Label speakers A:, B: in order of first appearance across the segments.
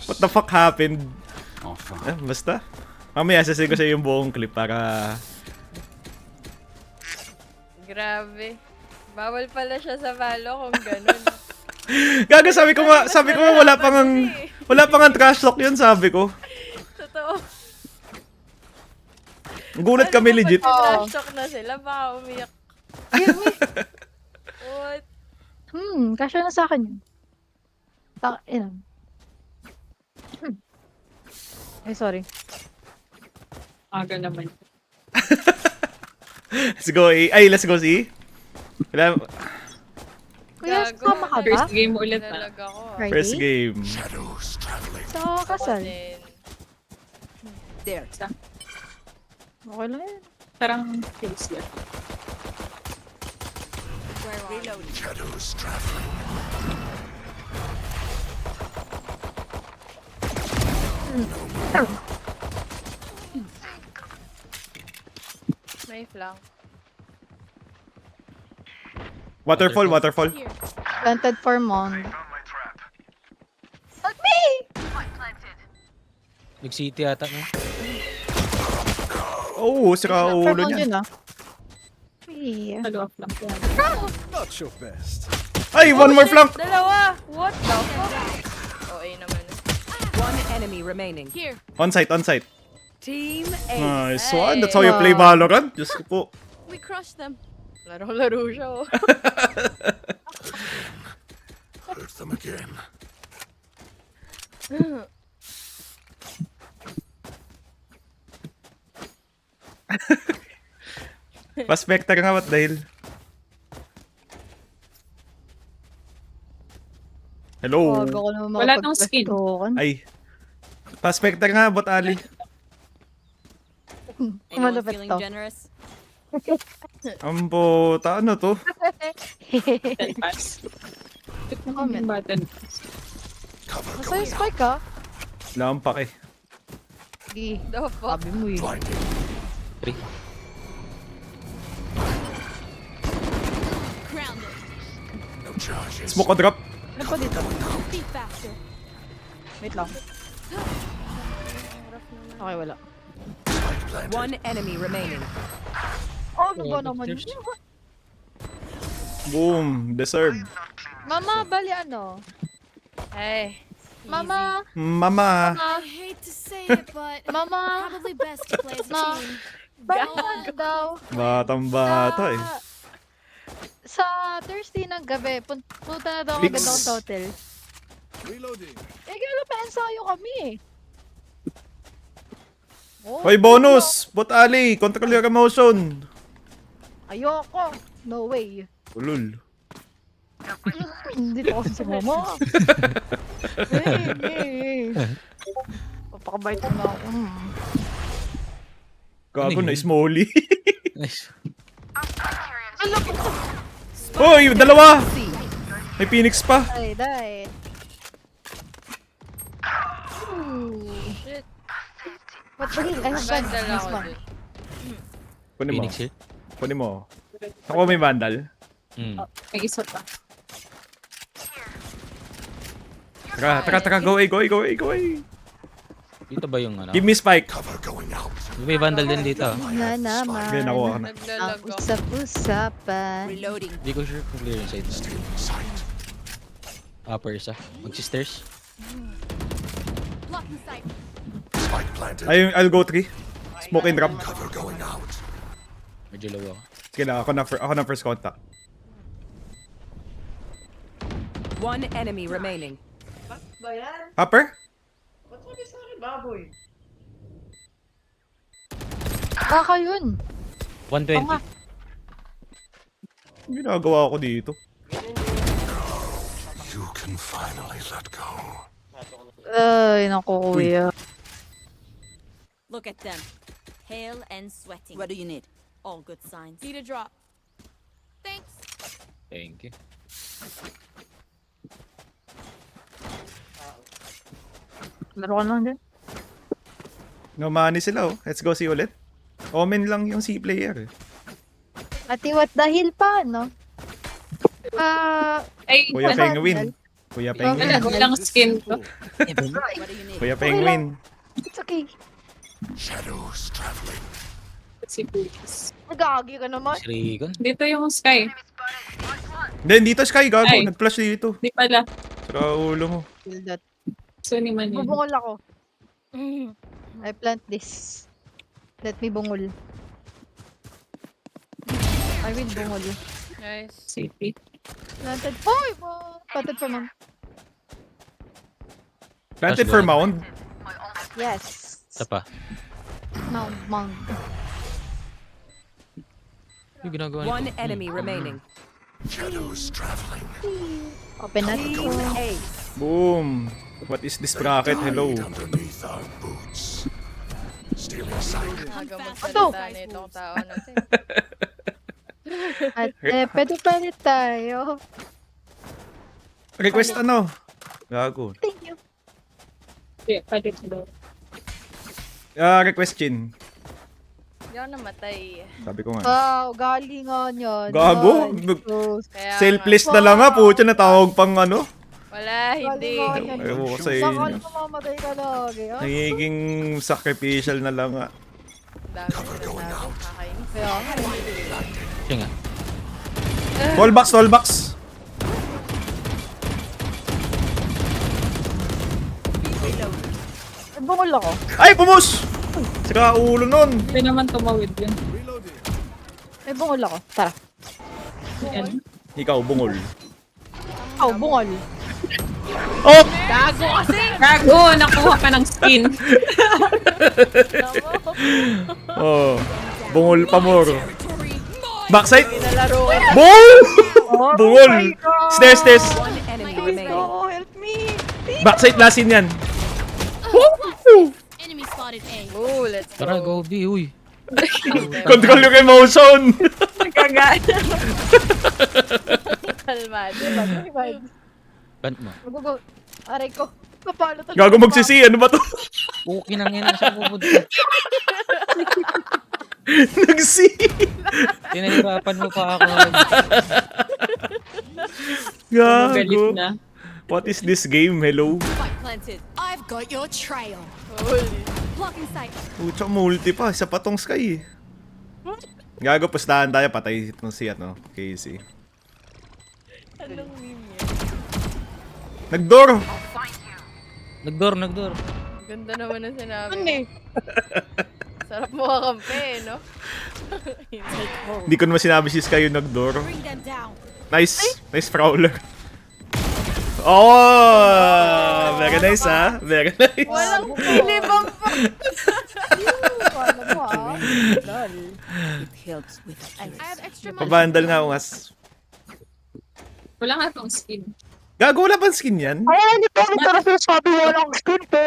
A: What the fuck happened?
B: Enfin.
A: Basta. Mamaya sasabihin ko sa yung buong clip para...
C: Grabe. Bawal pala siya sa Valo kung ganun.
A: Gaga, sabi ko nga wala pang ang trash talk yun, sabi ko.
C: Totoo.
A: Gulat kami legit.
C: Trash talk na sila, baka umiyak. What?
D: Kasya na sa akin yun. Ina. Ay, sorry.
E: Aga naman.
A: Let's go A. Ay, let's go C. Wala,
D: Kuya,
C: Gago,
D: sama ka ba?
E: First game ulit na.
C: Nalalag ako.
D: Friday?
A: first game.
D: Sa kasal.
C: Then,
F: There.
D: Okay lang yan.
E: Parang face lang.
F: Reloading.
C: may flank.
A: Waterfall.
D: Planted for Mond. Help me!
G: Nag-city yata no?
A: Oh, sira
D: For
A: ulo
D: Mond
A: niya.
D: yun, ah. Hey.
E: Nag-off lang.
A: Ay, one more flank!
C: Dalawa! What the fuck? Oh, A naman.
F: One enemy remaining.
C: Here.
A: On site.
F: Team A.
A: Nice one. That's how you play Valorant. Diyos ko po.
C: We crushed them. Laro-laro siya, oh.
B: Hurt them again.
A: Paspekta ka nga, what dahil? Hello?
D: Wag ako naman
E: Wala tong skin.
D: makapagpastokan.
A: Ay. Paspekta nga, bot Ali.
D: Anyone feeling
F: generous?
A: Ambo, ano to?
E: Then pass. Ito na
D: Comment.
E: yung button.
D: Nasa yung spike, ah.
A: Wala akong pake.
D: Sige.
C: The fuck?
D: Sabi mo eh.
G: Three.
B: No charges.
A: Smoke o drop.
D: Ano pa dito? Wait lang. Okay, wala.
F: One enemy remaining.
D: Oh, ano ba naman yun?
A: Boom. Deserve.
D: Mama, bali ano?
C: Ay.
D: Mama,
A: Mama.
H: I hate to say it, but
D: mama,
H: probably best to play as a
D: Ma.
H: team.
D: bali ano daw?
A: Batang bata eh.
D: Sa Thursday ng gabi, punta na daw
A: Fix.
D: kami doon sa hotel. Eh, kaya pa ensayo kami eh. Oh,
A: Hoy, bonus! Bot Ali, control your emotion.
D: Ayoko. No way.
A: Ulul.
D: Hindi to kasi si mama. Hey. Papakabait mo na ako.
A: Gago
G: Ano
A: na,
G: yun?
A: Smolly.
G: Nice.
A: Hoy, dalawa! May Phoenix pa.
D: Ay, dahil.
C: Shit.
D: What the hell? I have
C: Vandal
D: guns.
C: ako
D: This one.
C: dun.
A: Kunin mo.
G: Phoenix here.
A: Kunin mo. Ako may vandal.
E: May isa pa.
A: Taka. Go away.
G: Dito ba yung ano?
A: Give me spike.
B: Cover going out.
G: May vandal din dito.
D: Na naman.
A: Okay, nakuha ka na.
D: Ang
C: Naglalag ako.
D: usap-usapan.
F: Reloading.
G: Hindi ko sure kung clear yung side.
B: Still in sight.
G: Upper isa. Mag-stairs.
H: Block the sight.
B: Spike planted.
A: I'll go 3. Smoke and drop.
B: Cover going out.
G: Medyo low ako.
A: Sige na, ako na first contact.
F: One enemy remaining.
A: Upper?
D: Baka yun.
G: 120.
D: nga.
A: Ang ginagawa ko dito.
B: You can finally let go.
D: Ay, naku kuya.
I: Look at them. Pale and sweating.
F: What do you need?
I: All good signs.
H: Need a drop. Thanks.
G: Thank you.
D: Laro ka lang din.
A: No money sila oh. Let's go see ulit. Omen lang yung C player eh.
D: Ati what dahil pa, no?
E: Ay,
A: Kuya
D: Vandal.
A: Penguin. Kuya
E: Wala,
A: Penguin.
E: walang skin to.
I: What do you need?
A: Kuya Penguin.
D: It's okay.
B: Shadows traveling.
E: Si Boots.
D: Nagagi ka naman.
G: Si Rigon.
E: Dito yung Sky.
A: Then dito Sky, gago.
E: Ay.
A: Nag-flash dito.
E: Di pala.
A: Saka ulo mo.
D: Feel that.
E: So ni man yun.
D: Bubungol ako. I plant this. Let me bungol. I will bungol.
C: Nice.
E: City.
D: Planted. Hoy! Planted for mom.
A: Planted for mound.
D: Yes.
G: Isa pa.
D: Mound.
G: Yung ginagawa nito.
F: One enemy remaining.
B: Shadows traveling.
D: Open natin.
F: Team A.
A: Boom. What is this bracket? Hello.
B: Hide underneath our boots. Stealing sight.
C: Aga
D: Ito.
C: magsalita na itong tao na to.
D: At pwede tayo.
A: Request ano? Gago.
D: Thank you.
E: Di, pwede ito.
A: Request Chin.
C: Hindi ako namatay.
A: Sabi ko nga.
D: Wow, galingan yan.
A: Gago.
C: Kaya
A: Selfless na lang nga. Pucha, natawag pang ano.
C: Wala, hindi.
D: Galingan yan.
A: Ewan ko sa
D: Saka
A: inyo.
D: mamamatay ka lagi. Ah.
A: Nagiging sacrificial na lang nga.
C: Dami sinasabi. Kakainis.
D: Kaya nga.
G: Siya nga.
A: Tall box.
D: Bungol ako.
A: Ay, pumus! Saka ulo nun.
E: Hindi naman tumawid yun.
D: May bungol ako. Tara.
E: Yan.
A: Ikaw, bungol.
D: Oh, bungol.
A: Oh!
C: Gago kasi!
E: Gago! Nakuha ka ng skin.
A: Oh. Bungol pa more. Backside.
C: Nalaro ko.
A: Boom! Bungol. Stairs.
F: One enemy remaining.
D: Oh, help me.
A: Backside lasin yan.
H: Enemy spotted A.
C: Oh, let's go.
G: Tara, go B, uy.
A: Control yung emotion.
E: Kagaya.
C: Kalmado.
G: Pant mo.
D: Go. Aray ko. Kapalo talaga.
A: Gago magsisi. Ano ba to?
G: Okay nang yan. Saan pupunta?
A: Nagsi.
G: Tinahirapan mo pa ako.
E: Galit
A: Gago.
E: na.
A: What is this game? Hello?
H: Spike planted. I've got your trail.
C: Holy.
H: Blocking sight.
A: Pucha, multi pa. Isa pa tong Sky. Gago, pustahan tayo. Patay itong si ano, Casey.
C: Anong meme yan?
A: Nagdoor.
G: Nagdoor.
C: Ganda naman ang sinabi.
D: Ano eh?
C: Sarap mo kakampi, no?
A: Hindi ko naman sinabi si Sky yung nagdoor.
H: Bring them down.
A: Nice prowler. Oh! Very nice, ha? Very nice.
C: Walang pilibang pa.
D: Paano mo ah?
I: It helps with
H: I have extra money.
A: Pabandal nga ako, as.
E: Wala nga tong skin.
A: Gago, wala bang skin yan?
D: Ay, hindi ko ito na sinasabi walang skin po.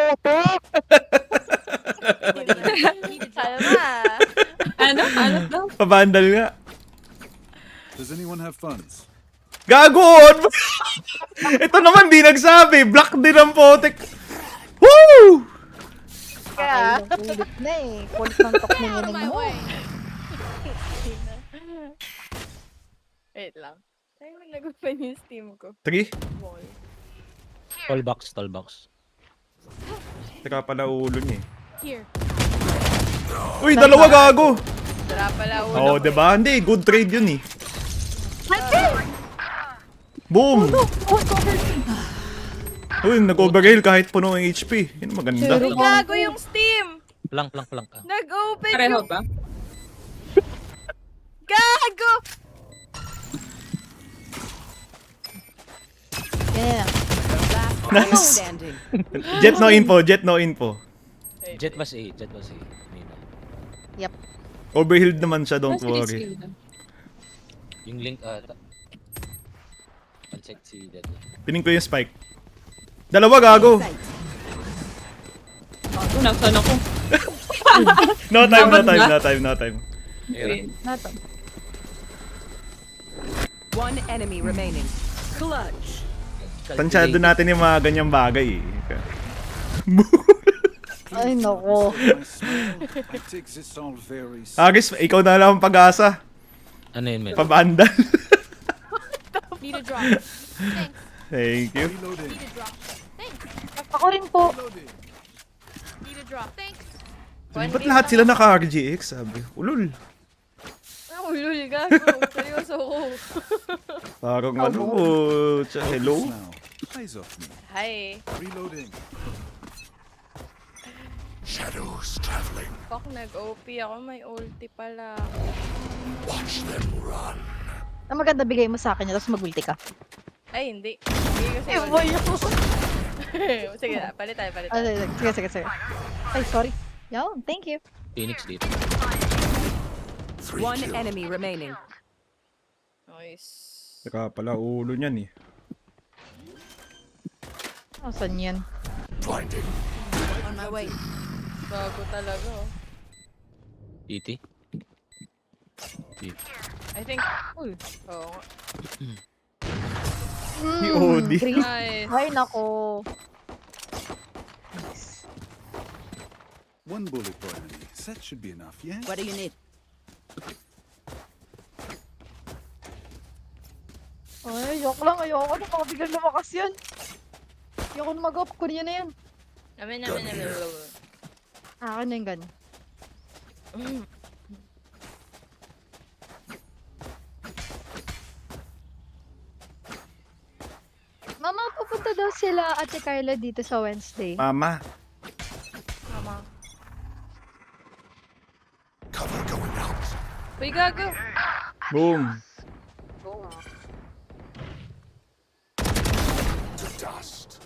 C: Kalma.
E: Ano daw?
A: Pabandal nga.
B: Does anyone have funds?
A: Gago! Ito naman, di nagsabi. Black din ang potek. Woo!
D: Kaya, ulit na eh. Kulit ng tok ng
H: Out of my
D: mo.
H: way.
C: Wait lang. Tayo nag-open yung Steam ko.
A: 3?
C: Wall.
G: Tall box.
A: Teka pala ulo niya eh.
H: Here.
A: Uy, dalawa gago!
C: Sarap pala ulo.
A: Oo, diba? Hindi, good trade yun eh. Boom! Uy, nag-overheal kahit puno ang HP. Yun maganda.
C: Ay, gago yung Steam!
G: Plank ka.
C: Nag-open
E: Pareho
C: yung...
E: ba?
C: Gago!
D: Yeah.
F: Player
A: Nice.
F: standing.
A: Jet no info.
G: Jet was A. Maybe.
A: Overhealed naman siya, don't
E: Mas
A: worry.
E: skin.
G: Yung link, uncheck si Dead.
A: Pining ko yung spike. Dalawa gago!
E: Ako, nasaan ako?
A: No
E: Dapat ba?
A: time.
E: Wait.
D: Nato.
F: One enemy remaining. Clutch.
A: Tansyado natin yung mga ganyang bagay eh.
D: Ay, nako.
B: I take this all very
A: Agis, ikaw na lang ang pag-asa.
G: Ano yun, men?
A: Pabandal.
H: Need a drop. Thanks.
A: Thank you.
B: Reloading.
H: Need a drop. Thanks.
D: Ako rin po.
B: Reloading.
H: Need a drop. Thanks.
A: Ba't lahat sila naka-RGX? Sabi. Ulul.
C: Ulul, gago. Seryoso ko.
A: Parang ano, hello?
B: Now, eyes off me.
C: Hi.
B: Reloading. Shadows traveling.
C: Fuck, nag-OP ako. May ulti pala.
B: Watch them run.
D: Ang maganda bigay mo sa akin yun, tapos mag-ulti ka.
C: Ay, hindi. Hindi kasi
D: Eh, boy ako.
C: Sige na, palit tayo.
D: Sige. Ay, sorry. Yo, thank you.
G: Phoenix dito.
B: 3
F: One
B: kills.
F: enemy remaining.
C: Nice.
A: Saka pala ulo niyan eh.
D: Saan yan?
B: Blinding.
I: On my way.
C: Bago talaga, oh.
G: TT.
C: I think... Uy. Oo.
A: OD.
D: Green.
C: Nice.
D: Ay, nako.
B: One bullet per enemy. That should be enough, yes?
I: What do you need?
D: Ay, ayoko lang. Ayoko na. Baka biglang lumakas yan. Ayoko na mag-up. Kunin niya na yan.
C: Amin.
D: Akin na yung gun. Mama, pupunta daw sila Ate Carla dito sa Wednesday.
A: Mama.
C: Mama.
B: Cover going out.
C: Uy, gago.
A: Boom.
B: To dust.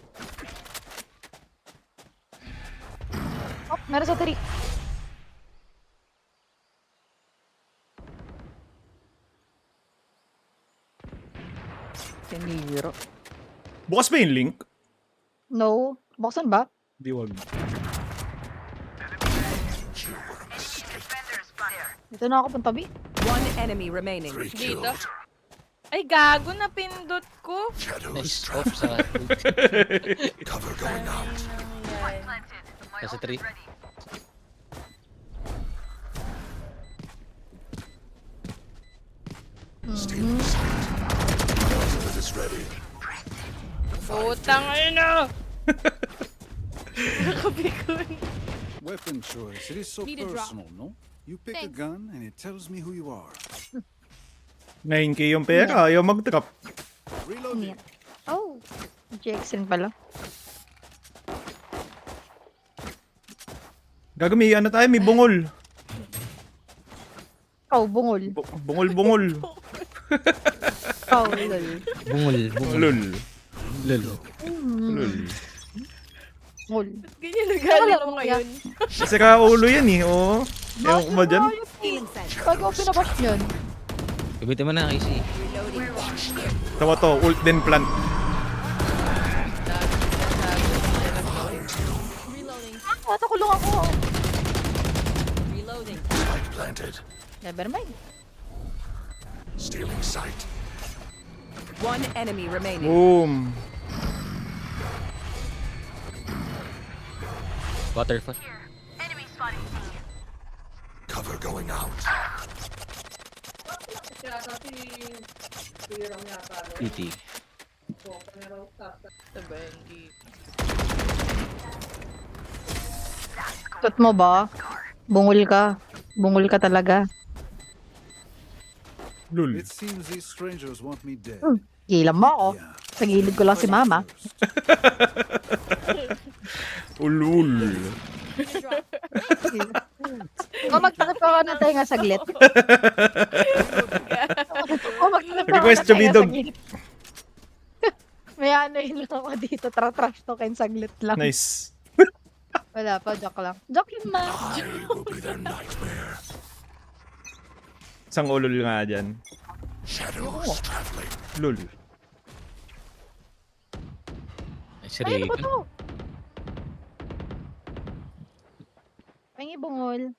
D: Oh, meron sa 3. Siniro.
A: Bukas ba yung link?
D: No. Buksan ba?
A: Di wag.
D: Dito na ako punta, B.
F: One enemy remaining.
B: 3
C: Dito.
B: killed.
C: Ay, gago na pindot ko.
B: Shadows
G: Nice
B: traveling.
G: off sa...
B: Cover going out.
G: Kasi 3.
B: Stealing sight. Ultimate is ready.
C: Putang ina. Nakabikon.
B: Weapon choice. It is so
H: Need a drop.
B: personal, no? You pick
H: Thanks.
B: a gun and it tells me who you are.
A: 9k yung pera, ayaw mag-drop.
B: Reloading.
D: Oh. Jackson pala.
A: Gago, may ano tayo, may bungol.
D: Oh, bungol.
A: Bungol.
D: Oh, lol.
G: Bungol.
A: Ulul.
G: Lul.
A: Ulul.
D: Bungol.
C: Ganyan nagali mo ngayon.
A: Kasi ka ulo yan eh, oo. Ewan ko ba dyan?
D: Pag ako pinabash yun.
G: Gabitin mo na, Casey.
A: Tawa to, ult then plant.
H: Reloading.
D: Natakulong ako.
H: Reloading.
B: Spike planted.
D: Never mind.
B: Stealing sight.
F: One enemy remaining.
A: Boom.
G: Waterfall.
B: Cover going out.
G: TT.
C: Diba, hindi.
D: Tot mo ba? Bungol ka. Bungol ka talaga.
A: Lul.
B: It seems these strangers want me dead.
D: Gilam mo ako.
B: Yeah.
D: Sa gilid ko lang si mama.
A: Ulul.
H: Need a drop.
D: O magtakip ka na tayo nga saglit. O magtakip ka
A: Request
D: na
A: to
D: tayo
A: be
D: nga
A: dog.
D: saglit. May ano yun lang ako dito. Trash token saglit lang.
A: Nice.
D: Wala pa, joke lang. Joke yun ma.
B: I will be their nightmare.
A: Isang ulul nga dyan.
B: Shadows traveling.
A: Lul.
G: Nice
D: Ay, ano ba
G: Reagan.
D: to? May bungol.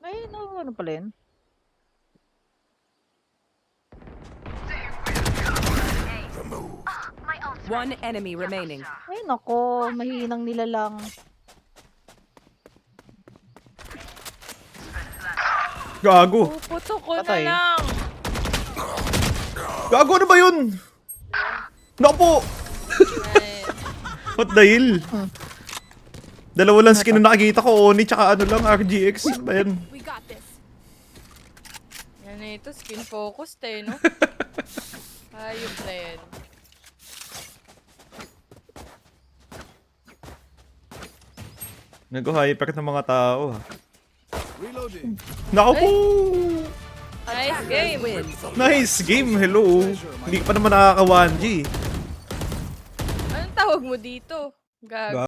D: Ay, no, ano pala yun?
F: One enemy remaining.
D: Ay, nako, mahinang nila lang.
A: Gago.
C: Puputo ko na
D: Patay.
C: lang.
A: Gago, ano ba yun? Naku po!
C: Ay,
A: What the hell? Dalawa lang skin na nakikita ko, Oni tsaka ano lang, RGX. Ano ba yan?
H: We got this.
C: yan na ito, skin focused eh, no? Ayop na yan.
A: Nag-hyper ng mga tao. Ha?
B: Reloading.
A: Naku po!
C: Nice game!
A: Nice game, hello. Hindi ka pa naman nakaka 1G.
C: Anong tawag mo dito? Gago.